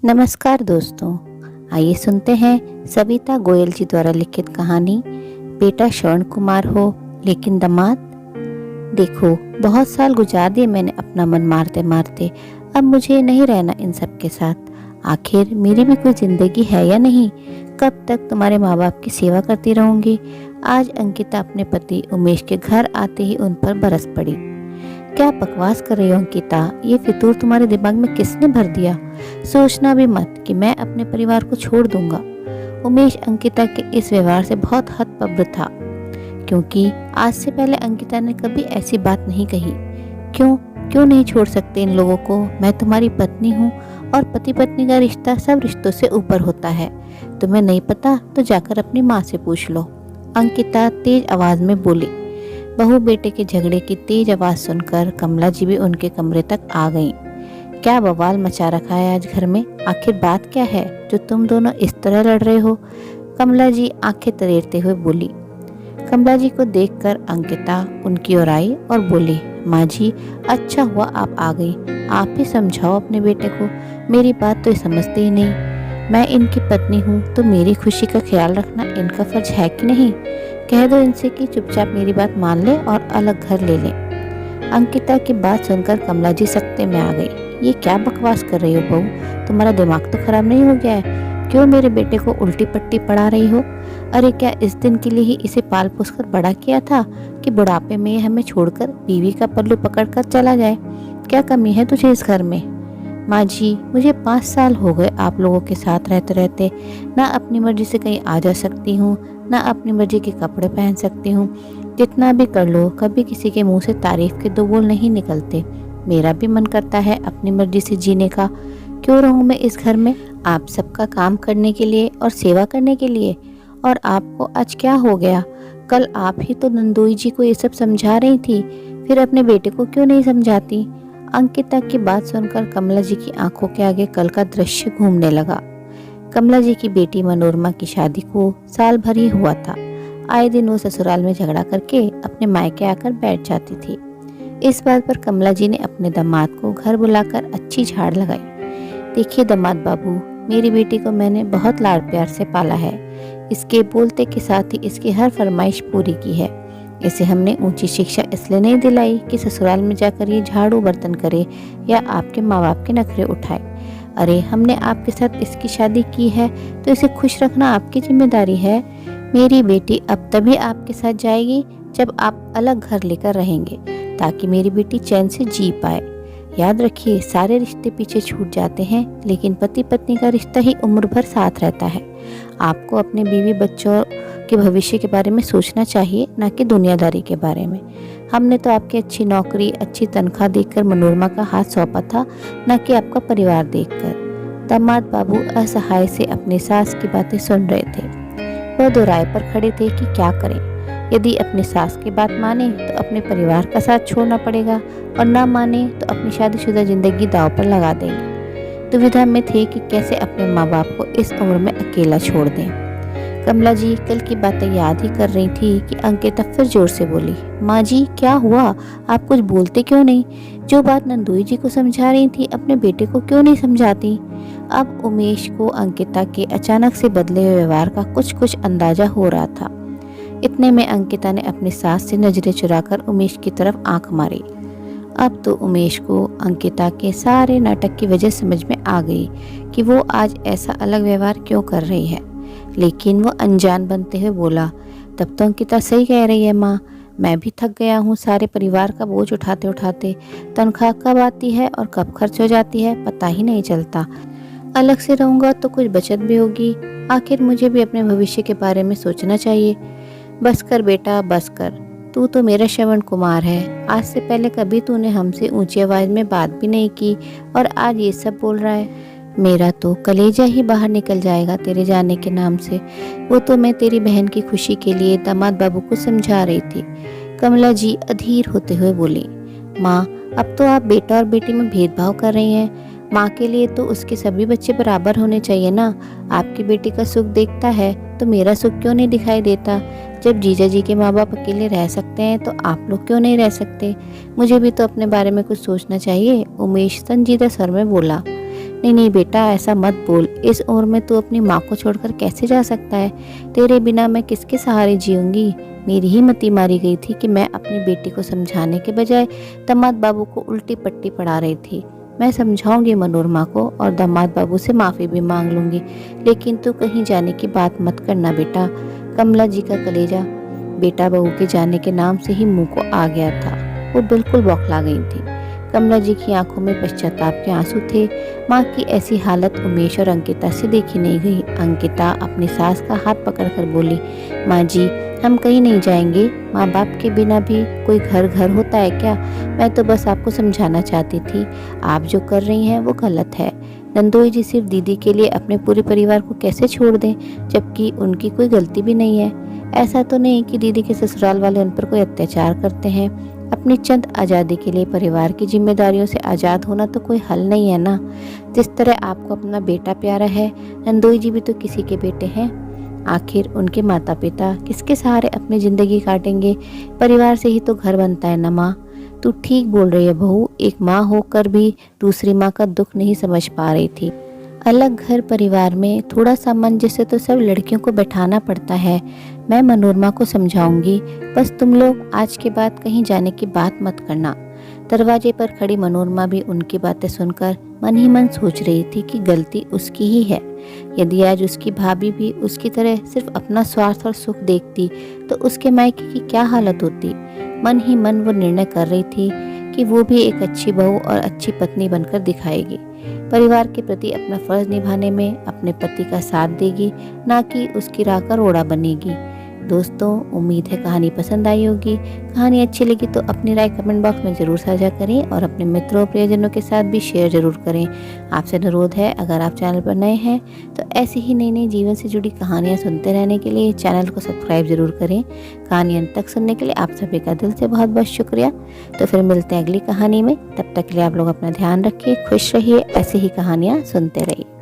नमस्कार दोस्तों, आइए सुनते हैं सविता गोयल जी द्वारा लिखित कहानी बेटा श्रवण कुमार हो लेकिन दामाद। देखो, बहुत साल गुजार दिए मैंने अपना मन मारते मारते, अब मुझे नहीं रहना इन सब के साथ। आखिर मेरी भी कोई जिंदगी है या नहीं? कब तक तुम्हारे माँ बाप की सेवा करती रहूंगी? आज अंकिता अपने पति उमेश के घर आते ही उन पर बरस पड़ी। क्या बकवास कर रही हो अंकिता? ये फितूर तुम्हारे दिमाग में किसने भर दिया? सोचना भी मत कि मैं अपने परिवार को छोड़ दूंगा। उमेश अंकिता के इस व्यवहार से बहुत हतप्रभ था, क्योंकि आज से पहले अंकिता ने कभी ऐसी बात नहीं कही। क्यों क्यों नहीं छोड़ सकते इन लोगों को? मैं तुम्हारी पत्नी हूँ और पति पत्नी का रिश्ता सब रिश्तों से ऊपर होता है। तुम्हें नहीं पता तो जाकर अपनी माँ से पूछ लो। अंकिता तेज आवाज में बोली। बहू बेटे के झगड़े की तेज आवाज सुनकर कमला जी भी उनके कमरे तक आ गईं। क्या बवाल मचा रखा है आज घर में? आखिर बात क्या है जो तुम दोनों इस तरह लड़ रहे हो? कमला जी आंखें तरेरते हुए बोली। कमला जी को देखकर अंकिता उनकी ओर आई और बोली, माँ जी, अच्छा हुआ आप आ गई। आप ही समझाओ अपने बेटे को, मेरी बात तो ये समझते ही नहीं। मैं इनकी पत्नी हूँ तो मेरी खुशी का ख्याल रखना इनका फर्ज है कि नहीं? कह दो इनसे कि चुपचाप मेरी बात मान ले और अलग घर ले ले। अंकिता की बात सुनकर कमला जी सख्ते में आ गई। ये क्या बकवास कर रही हो बहू? तुम्हारा दिमाग तो खराब नहीं हो गया है? क्यों मेरे बेटे को उल्टी पट्टी पढ़ा रही हो? अरे क्या इस दिन के लिए ही इसे पाल पोस कर बड़ा किया था कि बुढ़ापे में हमें छोड़कर बीवी का पल्लू पकड़कर चला जाए? क्या कमी है तुझे इस घर में? माँ जी, मुझे 5 साल हो गए आप लोगों के साथ रहते रहते। ना अपनी मर्जी से कहीं आ जा सकती हूँ, ना अपनी मर्जी के कपड़े पहन सकती हूँ। जितना भी कर लो, कभी किसी के मुंह से तारीफ के 2 बोल नहीं निकलते। मेरा भी मन करता है अपनी मर्जी से जीने का। क्यों रहूँ मैं इस घर में आप सबका काम करने के लिए और सेवा करने के लिए? और आपको आज क्या हो गया? कल आप ही तो नंदोई जी को ये सब समझा रही थी, फिर अपने बेटे को क्यों नहीं समझाती? अंकिता की बात सुनकर कमला जी की आंखों के आगे कल का दृश्य घूमने लगा। कमला जी की बेटी मनोरमा की शादी को साल भर ही हुआ था। आए दिन वो ससुराल में झगड़ा करके अपने मायके आकर बैठ जाती थी। इस बात पर कमला जी ने अपने दामाद को घर बुलाकर अच्छी झाड़ लगाई। देखिए दामाद बाबू, मेरी बेटी को मैंने बहुत लाड प्यार से पाला है। इसके बोलते के साथ ही इसकी हर फरमाइश पूरी की है। इसे हमने ऊंची शिक्षा इसलिए नहीं दिलाई कि ससुराल में जाकर ये झाड़ू बर्तन करे या आपके माँ बाप के नखरे उठाए। अरे, हमने आपके साथ इसकी शादी की है तो इसे खुश रखना आपकी जिम्मेदारी है। मेरी बेटी अब तभी आपके साथ जाएगी जब आप अलग घर लेकर रहेंगे, ताकि मेरी बेटी चैन से जी पाए। याद रखिए, सारे रिश्ते पीछे छूट जाते हैं, लेकिन पति पत्नी का रिश्ता ही उम्र भर साथ रहता है। आपको अपने बीवी बच्चों के भविष्य के बारे में सोचना चाहिए, ना कि दुनियादारी के बारे में। हमने तो आपकी अच्छी नौकरी, अच्छी तनख्वाह देखकर मनोरमा का हाथ सौंपा था, न कि आपका परिवार देखकर। दामाद बाबू असहाय से अपनी सास की बातें सुन रहे थे। वह दो राय पर खड़े थे कि क्या करें। यदि अपनी सास की बात माने तो अपने परिवार का साथ छोड़ना पड़ेगा, और ना माने तो अपनी शादीशुदा जिंदगी दांव पर लगा देंगे। दुविधा में थे कि कैसे अपने माँ बाप को इस उम्र में अकेला छोड़ दें। कमला जी कल की बातें याद ही कर रही थी कि अंकिता फिर जोर से बोली, माँ जी, क्या हुआ? आप कुछ बोलते क्यों नहीं? जो बात नंदोई जी को समझा रही थी, अपने बेटे को क्यों नहीं समझाती? अब उमेश को अंकिता के अचानक से बदले हुए व्यवहार का कुछ कुछ अंदाजा हो रहा था। इतने में अंकिता ने अपनी सास से नजरें चुराकर उमेश की तरफ आंख मारी। अब तो उमेश को अंकिता के सारे नाटक की वजह समझ में आ गई कि वो आज ऐसा अलग व्यवहार क्यों कर रही है। लेकिन वो अनजान बनते हुए बोला, तब तो अंकिता सही कह रही है माँ, मैं भी थक गया हूँ सारे परिवार का बोझ उठाते उठाते। तनख्वाह कब आती है और कब खर्च हो जाती है पता ही नहीं चलता। अलग से रहूँगा तो कुछ बचत भी होगी। आखिर मुझे भी अपने भविष्य के बारे में सोचना चाहिए। बस कर बेटा, बस कर। तू तो मेरा श्रवण कुमार है। आज से पहले कभी तूने हमसे ऊंची आवाज में बात भी नहीं की, और आज ये सब बोल रहा है। मेरा तो कलेजा ही बाहर निकल जाएगा तेरे जाने के नाम से। वो तो मैं तेरी बहन की खुशी के लिए दामाद बाबू को समझा रही थी। कमला जी अधीर होते हुए बोली, माँ, अब तो आप बेटा और बेटी में भेदभाव कर रही हैं। माँ के लिए तो उसके सभी बच्चे बराबर होने चाहिए ना। आपकी बेटी का सुख देखता है तो मेरा सुख क्यों नहीं दिखाई देता? जब जीजा जी के माँ बाप अकेले रह सकते हैं तो आप लोग क्यों नहीं रह सकते? मुझे भी तो अपने बारे में कुछ सोचना चाहिए। उमेश संजीदा स्वर में बोला। नहीं नहीं बेटा, ऐसा मत बोल। इस उम्र में तू अपनी माँ को छोड़कर कैसे जा सकता है? तेरे बिना मैं किसके सहारे जीऊँगी? मेरी ही मति मारी गई थी कि मैं अपनी बेटी को समझाने के बजाय दामाद बाबू को उल्टी पट्टी पढ़ा रही थी। मैं समझाऊंगी मनोरमा को और दामाद बाबू से माफ़ी भी मांग लूंगी, लेकिन तू कहीं जाने की बात मत करना बेटा। कमला जी का कलेजा बेटा बहू के जाने के नाम से ही मुंह को आ गया था। वो बिल्कुल बौखला गई थी। कमला जी की आंखों में पश्चाताप के आंसू थे। माँ की ऐसी हालत उमेश और अंकिता से देखी नहीं गई। अंकिता अपनी सास का हाथ पकड़कर बोली, माँ जी हम कहीं नहीं जाएंगे। माँ बाप के बिना भी कोई घर होता है क्या? मैं तो बस आपको समझाना चाहती थी। आप जो कर रही हैं वो गलत है। नंदोई जी सिर्फ दीदी के लिए अपने पूरे परिवार को कैसे छोड़ दें, जबकि उनकी कोई गलती भी नहीं है। ऐसा तो नहीं कि दीदी के ससुराल वाले उन पर कोई अत्याचार करते हैं। अपनी चंद आज़ादी के लिए परिवार की जिम्मेदारियों से आज़ाद होना तो कोई हल नहीं है ना। जिस तरह आपको अपना बेटा प्यारा है, नंदोई जी भी तो किसी के बेटे हैं। आखिर उनके माता पिता किसके सहारे अपनी ज़िंदगी काटेंगे? परिवार से ही तो घर बनता है ना माँ। तू ठीक बोल रही है बहू। एक माँ होकर भी दूसरी माँ का दुख नहीं समझ पा रही थी। अलग घर परिवार में थोड़ा सामंजस्य तो सब लड़कियों को बैठाना पड़ता है। मैं मनोरमा को समझाऊंगी, बस तुम लोग आज के बाद कहीं जाने की बात मत करना। दरवाजे पर खड़ी मनोरमा भी उनकी बातें सुनकर मन ही मन सोच रही थी कि गलती उसकी ही है। यदि आज उसकी भाभी भी उसकी तरह सिर्फ अपना स्वार्थ और सुख देखती तो उसके मायके की क्या हालत होती। मन ही मन वो निर्णय कर रही थी कि वो भी एक अच्छी बहू और अच्छी पत्नी बनकर दिखाएगी। परिवार के प्रति अपना फर्ज निभाने में अपने पति का साथ देगी, ना कि उसकी राह का रोड़ा बनेगी। दोस्तों, उम्मीद है कहानी पसंद आई होगी। कहानी अच्छी लगी तो अपनी राय कमेंट बॉक्स में ज़रूर साझा करें और अपने मित्रों और प्रियजनों के साथ भी शेयर ज़रूर करें। आपसे अनुरोध है, अगर आप चैनल पर नए हैं तो ऐसी ही नई नई जीवन से जुड़ी कहानियाँ सुनते रहने के लिए चैनल को सब्सक्राइब ज़रूर करें। कहानी अंत तक सुनने के लिए आप सभी का दिल से बहुत बहुत शुक्रिया। तो फिर मिलते हैं अगली कहानी में। तब तक के लिए आप लोग अपना ध्यान रखिए, खुश रहिए, ऐसी ही कहानियाँ सुनते रहिए।